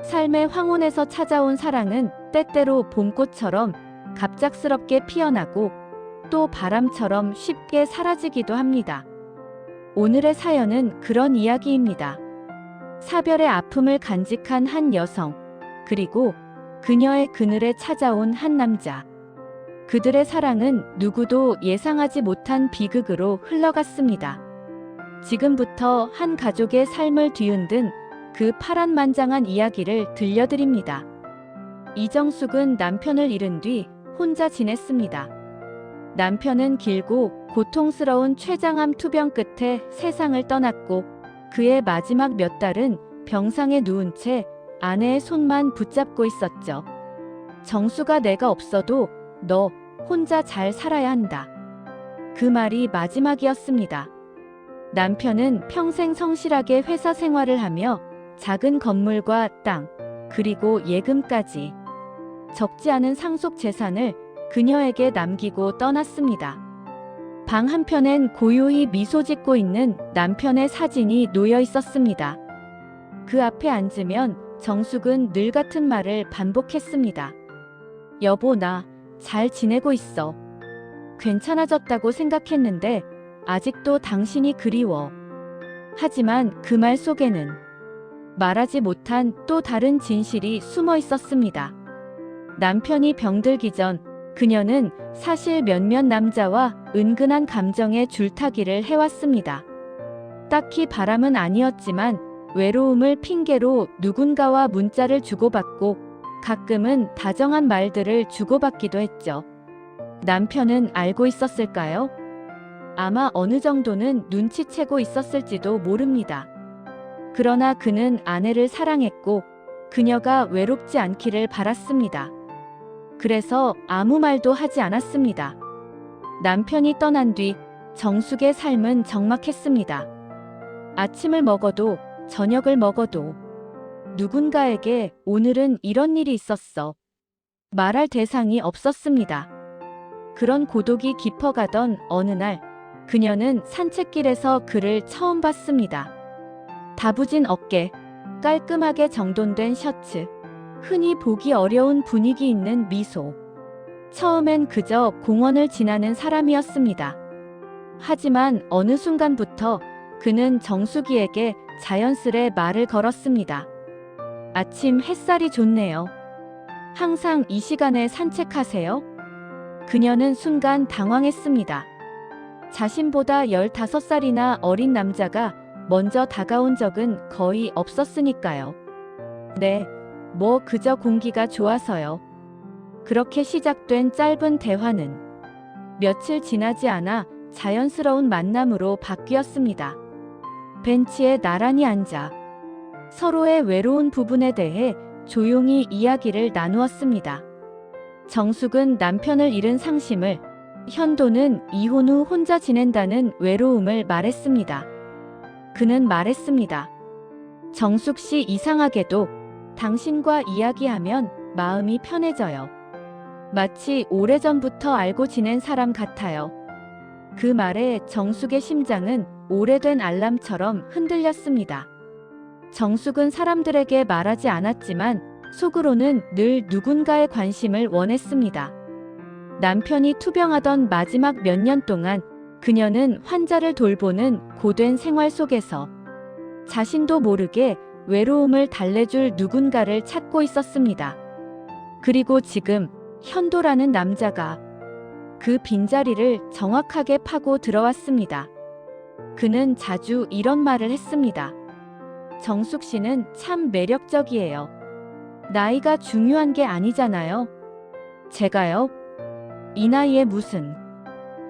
삶의 황혼에서 찾아온 사랑은 때때로 봄꽃처럼 갑작스럽게 피어나고 또 바람처럼 쉽게 사라지기도 합니다. 오늘의 사연은 그런 이야기입니다. 사별의 아픔을 간직한 한 여성, 그리고 그녀의 그늘에 찾아온 한 남자. 그들의 사랑은 누구도 예상하지 못한 비극으로 흘러갔습니다. 지금부터 한 가족의 삶을 뒤흔든 그 파란만장한 이야기를 들려드립니다. 이정숙은 남편을 잃은 뒤 혼자 지냈습니다. 남편은 길고 고통스러운 췌장암 투병 끝에 세상을 떠났고 그의 마지막 몇 달은 병상에 누운 채 아내의 손만 붙잡고 있었죠. 정수가 내가 없어도 너 혼자 잘 살아야 한다. 그 말이 마지막이었습니다. 남편은 평생 성실하게 회사 생활을 하며 작은 건물과 땅, 그리고 예금까지 적지 않은 상속 재산을 그녀에게 남기고 떠났습니다. 방 한편엔 고요히 미소 짓고 있는 남편의 사진이 놓여 있었습니다. 그 앞에 앉으면 정숙은 늘 같은 말을 반복했습니다. 여보, 나 잘 지내고 있어. 괜찮아졌다고 생각했는데 아직도 당신이 그리워. 하지만 그 말 속에는 말하지 못한 또 다른 진실이 숨어 있었습니다. 남편이 병들기 전 그녀는 사실 몇몇 남자와 은근한 감정의 줄타기를 해왔습니다. 딱히 바람은 아니었지만 외로움을 핑계로 누군가와 문자를 주고받고 가끔은 다정한 말들을 주고받기도 했죠. 남편은 알고 있었을까요? 아마 어느 정도는 눈치채고 있었을지도 모릅니다. 그러나 그는 아내를 사랑했고 그녀가 외롭지 않기를 바랐습니다. 그래서 아무 말도 하지 않았습니다. 남편이 떠난 뒤 정숙의 삶은 적막했습니다. 아침을 먹어도 저녁을 먹어도 누군가에게 오늘은 이런 일이 있었어. 말할 대상이 없었습니다. 그런 고독이 깊어가던 어느 날 그녀는 산책길에서 그를 처음 봤습니다. 다부진 어깨, 깔끔하게 정돈된 셔츠, 흔히 보기 어려운 분위기 있는 미소. 처음엔 그저 공원을 지나는 사람이었습니다. 하지만 어느 순간부터 그는 정수기에게 자연스레 말을 걸었습니다. 아침 햇살이 좋네요. 항상 이 시간에 산책하세요? 그녀는 순간 당황했습니다. 자신보다 15살이나 어린 남자가 먼저 다가온 적은 거의 없었으니까요. 네, 뭐 그저 공기가 좋아서요. 그렇게 시작된 짧은 대화는 며칠 지나지 않아 자연스러운 만남으로 바뀌었습니다. 벤치에 나란히 앉아 서로의 외로운 부분에 대해 조용히 이야기를 나누었습니다. 정숙은 남편을 잃은 상심을, 현도는 이혼 후 혼자 지낸다는 외로움을 말했습니다. 그는 말했습니다. 정숙 씨, 이상하게도 당신과 이야기하면 마음이 편해져요. 마치 오래전부터 알고 지낸 사람 같아요. 그 말에 정숙의 심장은 오래된 알람처럼 흔들렸습니다. 정숙은 사람들에게 말하지 않았지만 속으로는 늘 누군가의 관심을 원했습니다. 남편이 투병하던 마지막 몇 년 동안 그녀는 환자를 돌보는 고된 생활 속에서 자신도 모르게 외로움을 달래줄 누군가를 찾고 있었습니다. 그리고 지금 현도라는 남자가 그 빈자리를 정확하게 파고 들어왔습니다. 그는 자주 이런 말을 했습니다. 정숙 씨는 참 매력적이에요. 나이가 중요한 게 아니잖아요. 제가요? 이 나이에 무슨...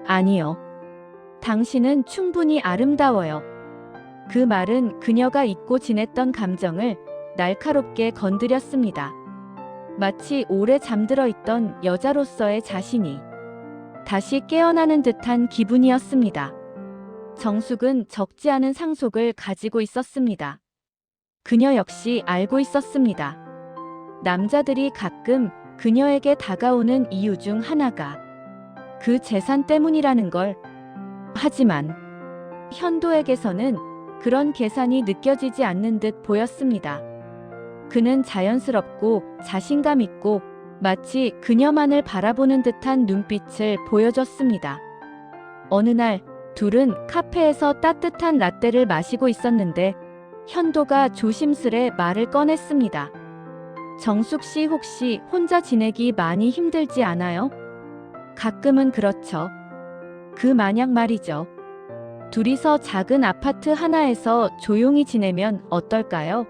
아니요. 당신은 충분히 아름다워요. 그 말은 그녀가 잊고 지냈던 감정을 날카롭게 건드렸습니다. 마치 오래 잠들어 있던 여자로서의 자신이 다시 깨어나는 듯한 기분이었습니다. 정숙은 적지 않은 상속을 가지고 있었습니다. 그녀 역시 알고 있었습니다. 남자들이 가끔 그녀에게 다가오는 이유 중 하나가 그 재산 때문이라는 걸. 하지만 현도에게서는 그런 계산이 느껴지지 않는 듯 보였습니다. 그는 자연스럽고 자신감 있고 마치 그녀만을 바라보는 듯한 눈빛을 보여줬습니다. 어느 날 둘은 카페에서 따뜻한 라떼를 마시고 있었는데 현도가 조심스레 말을 꺼냈습니다. 정숙 씨 혹시 혼자 지내기 많이 힘들지 않아요? 가끔은 그렇죠. 그 마냥 말이죠. 둘이서 작은 아파트 하나에서 조용히 지내면 어떨까요?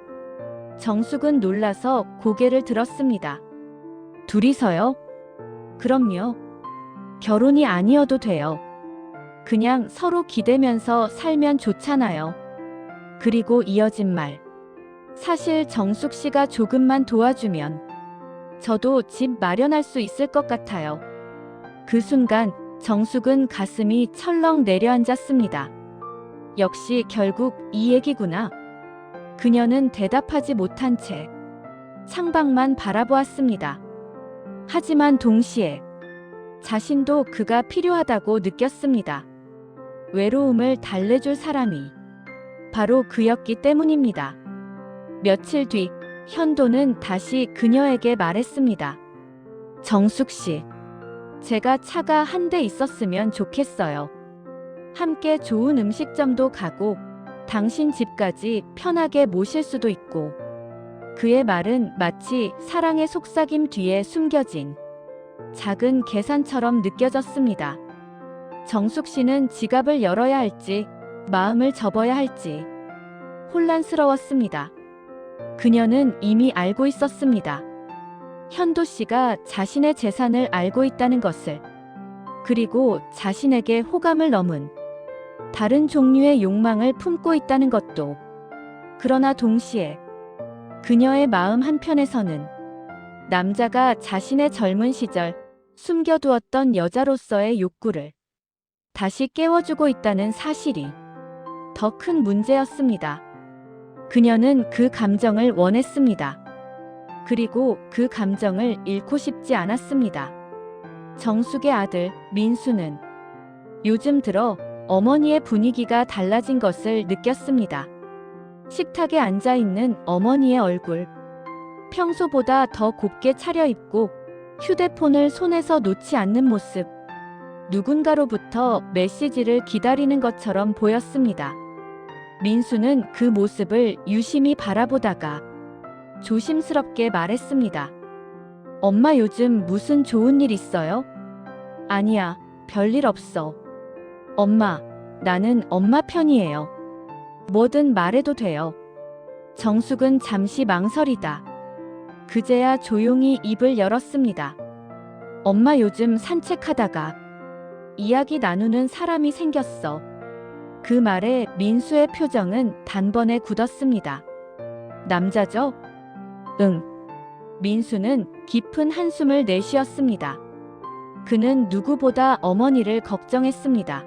정숙은 놀라서 고개를 들었습니다. 둘이서요? 그럼요. 결혼이 아니어도 돼요. 그냥 서로 기대면서 살면 좋잖아요. 그리고 이어진 말. 사실 정숙 씨가 조금만 도와주면 저도 집 마련할 수 있을 것 같아요. 그 순간 정숙은 가슴이 철렁 내려앉았습니다. 역시 결국 이 얘기구나. 그녀는 대답하지 못한 채 창밖만 바라보았습니다. 하지만 동시에 자신도 그가 필요하다고 느꼈습니다. 외로움을 달래줄 사람이 바로 그였기 때문입니다. 며칠 뒤 현도는 다시 그녀에게 말했습니다. 정숙 씨, 제가 차가 한 대 있었으면 좋겠어요. 함께 좋은 음식점도 가고 당신 집까지 편하게 모실 수도 있고. 그의 말은 마치 사랑의 속삭임 뒤에 숨겨진 작은 계산처럼 느껴졌습니다. 정숙 씨는 지갑을 열어야 할지 마음을 접어야 할지 혼란스러웠습니다. 그녀는 이미 알고 있었습니다. 현도 씨가 자신의 재산을 알고 있다는 것을, 그리고 자신에게 호감을 넘은 다른 종류의 욕망을 품고 있다는 것도. 그러나 동시에 그녀의 마음 한편에서는 남자가 자신의 젊은 시절 숨겨두었던 여자로서의 욕구를 다시 깨워주고 있다는 사실이 더 큰 문제였습니다. 그녀는 그 감정을 원했습니다. 그리고 그 감정을 잃고 싶지 않았습니다. 정숙의 아들 민수는 요즘 들어 어머니의 분위기가 달라진 것을 느꼈습니다. 식탁에 앉아있는 어머니의 얼굴, 평소보다 더 곱게 차려입고 휴대폰을 손에서 놓지 않는 모습, 누군가로부터 메시지를 기다리는 것처럼 보였습니다. 민수는 그 모습을 유심히 바라보다가 조심스럽게 말했습니다. 엄마 요즘 무슨 좋은 일 있어요? 아니야, 별일 없어. 엄마, 나는 엄마 편이에요. 뭐든 말해도 돼요. 정숙은 잠시 망설이다 그제야 조용히 입을 열었습니다. 엄마 요즘 산책하다가 이야기 나누는 사람이 생겼어. 그 말에 민수의 표정은 단번에 굳었습니다. 남자죠? 응. 민수는 깊은 한숨을 내쉬었습니다. 그는 누구보다 어머니를 걱정했습니다.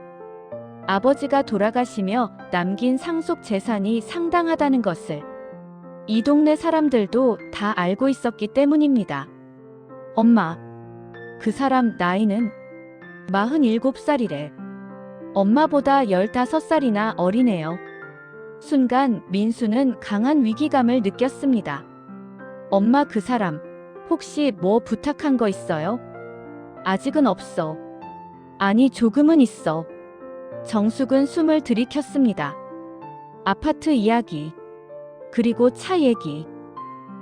아버지가 돌아가시며 남긴 상속 재산이 상당하다는 것을 이 동네 사람들도 다 알고 있었기 때문입니다. 엄마, 그 사람 나이는 47살이래. 엄마보다 15살이나 어리네요. 순간 민수는 강한 위기감을 느꼈습니다. 엄마, 그 사람 혹시 뭐 부탁한 거 있어요? 아직은 없어. 아니, 조금은 있어. 정숙은 숨을 들이켰습니다. 아파트 이야기, 그리고 차 얘기.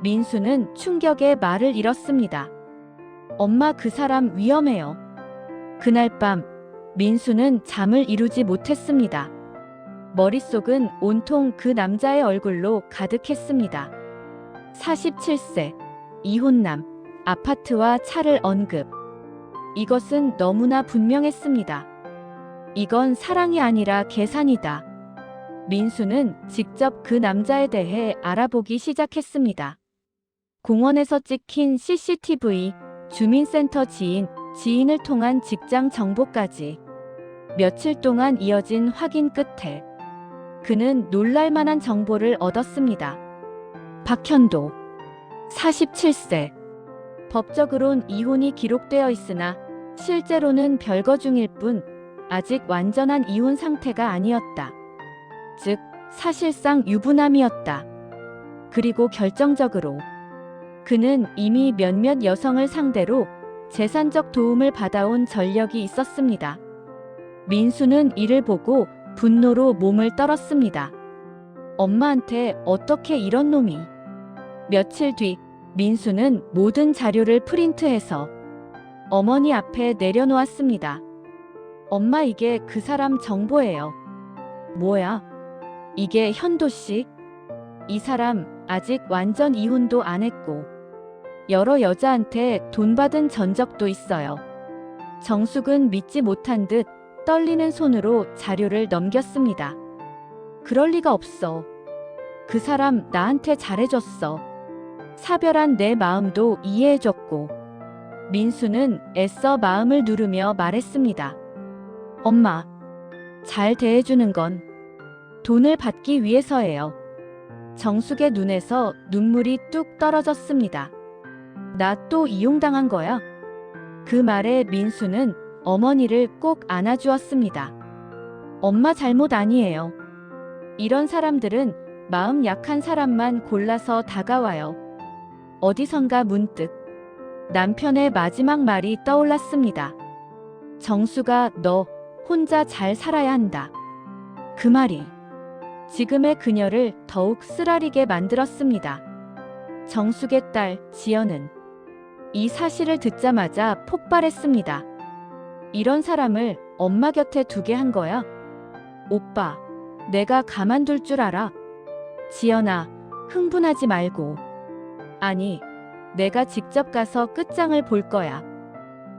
민수는 충격에 말을 잃었습니다. 엄마, 그 사람 위험해요. 그날 밤 민수는 잠을 이루지 못했습니다. 머릿속은 온통 그 남자의 얼굴로 가득했습니다. 47세, 이혼남, 아파트와 차를 언급. 이것은 너무나 분명했습니다. 이건 사랑이 아니라 계산이다. 민수는 직접 그 남자에 대해 알아보기 시작했습니다. 공원에서 찍힌 CCTV, 주민센터 지인을 통한 직장 정보까지 며칠 동안 이어진 확인 끝에 그는 놀랄만한 정보를 얻었습니다. 박현도, 47세. 법적으론 이혼이 기록되어 있으나 실제로는 별거 중일 뿐 아직 완전한 이혼 상태가 아니었다. 즉, 사실상 유부남이었다. 그리고 결정적으로 그는 이미 몇몇 여성을 상대로 재산적 도움을 받아온 전력이 있었습니다. 민수는 이를 보고 분노로 몸을 떨었습니다. 엄마한테 어떻게 이런 놈이. 며칠 뒤 민수는 모든 자료를 프린트해서 어머니 앞에 내려놓았습니다. 엄마, 이게 그 사람 정보예요. 뭐야? 이게 현도씨? 이 사람 아직 완전 이혼도 안 했고 여러 여자한테 돈 받은 전적도 있어요. 정숙은 믿지 못한 듯 떨리는 손으로 자료를 넘겼습니다. 그럴 리가 없어. 그 사람 나한테 잘해줬어. 사별한 내 마음도 이해해줬고. 민수는 애써 마음을 누르며 말했습니다. 엄마, 잘 대해주는 건 돈을 받기 위해서예요. 정숙의 눈에서 눈물이 뚝 떨어졌습니다. 나 또 이용당한 거야? 그 말에 민수는 어머니를 꼭 안아주었습니다. 엄마 잘못 아니에요. 이런 사람들은 마음 약한 사람만 골라서 다가와요. 어디선가 문득 남편의 마지막 말이 떠올랐습니다. 정수가 너 혼자 잘 살아야 한다. 그 말이 지금의 그녀를 더욱 쓰라리게 만들었습니다. 정숙의 딸 지연은 이 사실을 듣자마자 폭발했습니다. 이런 사람을 엄마 곁에 두게 한 거야? 오빠, 내가 가만둘 줄 알아? 지연아, 흥분하지 말고. 아니, 내가 직접 가서 끝장을 볼 거야.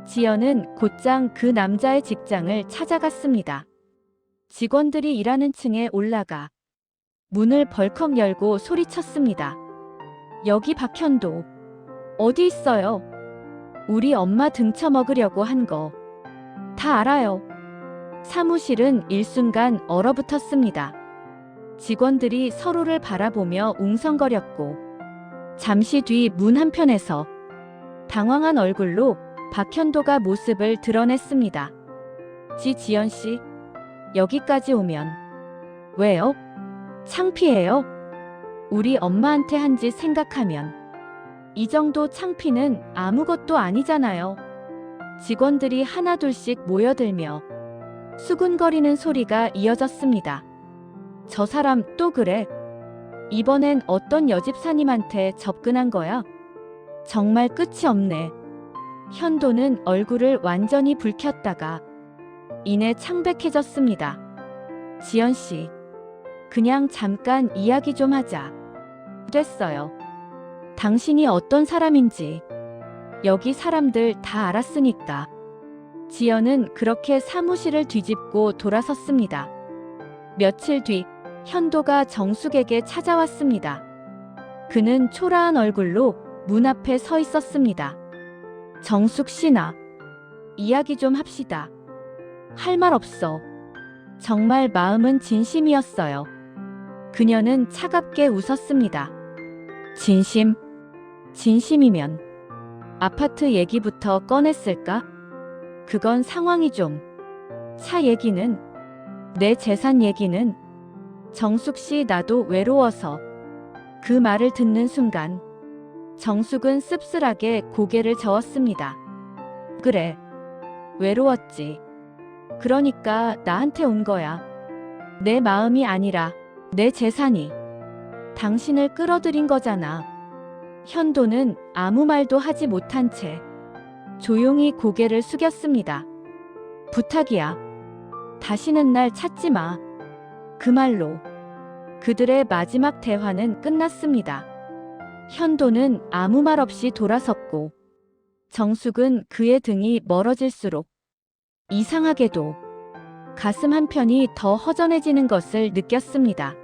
지연은 곧장 그 남자의 직장을 찾아갔습니다. 직원들이 일하는 층에 올라가 문을 벌컥 열고 소리쳤습니다. 여기 박현도. 어디 있어요? 우리 엄마 등쳐먹으려고 한 거. 다 알아요. 사무실은 일순간 얼어붙었습니다. 직원들이 서로를 바라보며 웅성거렸고 잠시 뒤 문 한편에서 당황한 얼굴로 박현도가 모습을 드러냈습니다. 지연 씨, 여기까지 오면. 왜요? 창피해요? 우리 엄마한테 한 짓 생각하면 이 정도 창피는 아무것도 아니잖아요. 직원들이 하나둘씩 모여들며 수군거리는 소리가 이어졌습니다. 저 사람 또 그래? 이번엔 어떤 여집사님한테 접근한 거야? 정말 끝이 없네. 현도는 얼굴을 완전히 붉혔다가 이내 창백해졌습니다. 지연 씨, 그냥 잠깐 이야기 좀 하자. 됐어요. 당신이 어떤 사람인지 여기 사람들 다 알았으니까. 지연은 그렇게 사무실을 뒤집고 돌아섰습니다. 며칠 뒤 현도가 정숙에게 찾아왔습니다. 그는 초라한 얼굴로 문 앞에 서 있었습니다. 정숙 씨나 이야기 좀 합시다. 할 말 없어. 정말 마음은 진심이었어요. 그녀는 차갑게 웃었습니다. 진심? 진심이면 아파트 얘기부터 꺼냈을까? 그건 상황이 좀. 차 얘기는? 내 재산 얘기는? 정숙 씨, 나도 외로워서. 그 말을 듣는 순간 정숙은 씁쓸하게 고개를 저었습니다. 그래, 외로웠지. 그러니까 나한테 온 거야. 내 마음이 아니라 내 재산이 당신을 끌어들인 거잖아. 현도는 아무 말도 하지 못한 채 조용히 고개를 숙였습니다. 부탁이야. 다시는 날 찾지 마. 그 말로 그들의 마지막 대화는 끝났습니다. 현도는 아무 말 없이 돌아섰고 정숙은 그의 등이 멀어질수록 이상하게도 가슴 한편이 더 허전해지는 것을 느꼈습니다.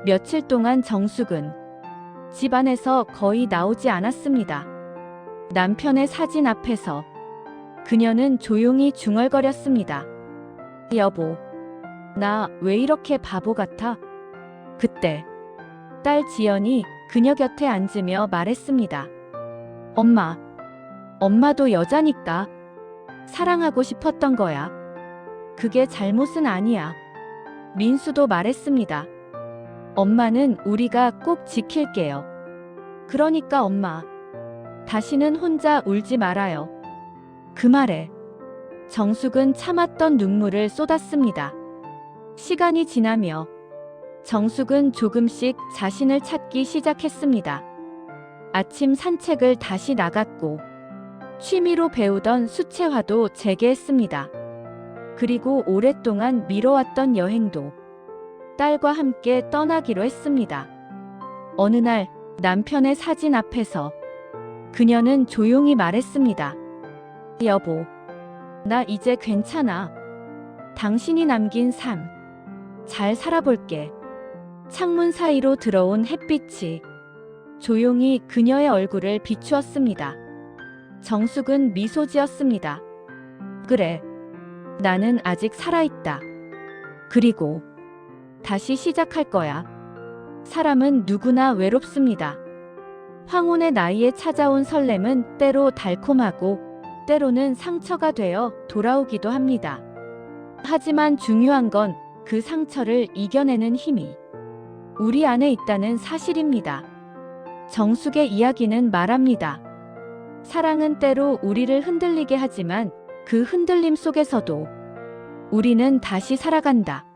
며칠 동안 정숙은 집 안에서 거의 나오지 않았습니다. 남편의 사진 앞에서 그녀는 조용히 중얼거렸습니다. 여보, 나 왜 이렇게 바보 같아? 그때 딸 지연이 그녀 곁에 앉으며 말했습니다. 엄마, 엄마도 여자니까 사랑하고 싶었던 거야. 그게 잘못은 아니야. 민수도 말했습니다. 엄마는 우리가 꼭 지킬게요. 그러니까 엄마, 다시는 혼자 울지 말아요. 그 말에 정숙은 참았던 눈물을 쏟았습니다. 시간이 지나며 정숙은 조금씩 자신을 찾기 시작했습니다. 아침 산책을 다시 나갔고 취미로 배우던 수채화도 재개했습니다. 그리고 오랫동안 미뤄왔던 여행도 딸과 함께 떠나기로 했습니다. 어느 날 남편의 사진 앞에서 그녀는 조용히 말했습니다. 여보, 나 이제 괜찮아. 당신이 남긴 삶 잘 살아볼게. 창문 사이로 들어온 햇빛이 조용히 그녀의 얼굴을 비추었습니다. 정숙은 미소 지었습니다. 그래, 나는 아직 살아있다. 그리고 다시 시작할 거야. 사람은 누구나 외롭습니다. 황혼의 나이에 찾아온 설렘은 때로 달콤하고 때로는 상처가 되어 돌아오기도 합니다. 하지만 중요한 건 그 상처를 이겨내는 힘이 우리 안에 있다는 사실입니다. 정숙의 이야기는 말합니다. 사랑은 때로 우리를 흔들리게 하지만 그 흔들림 속에서도 우리는 다시 살아간다.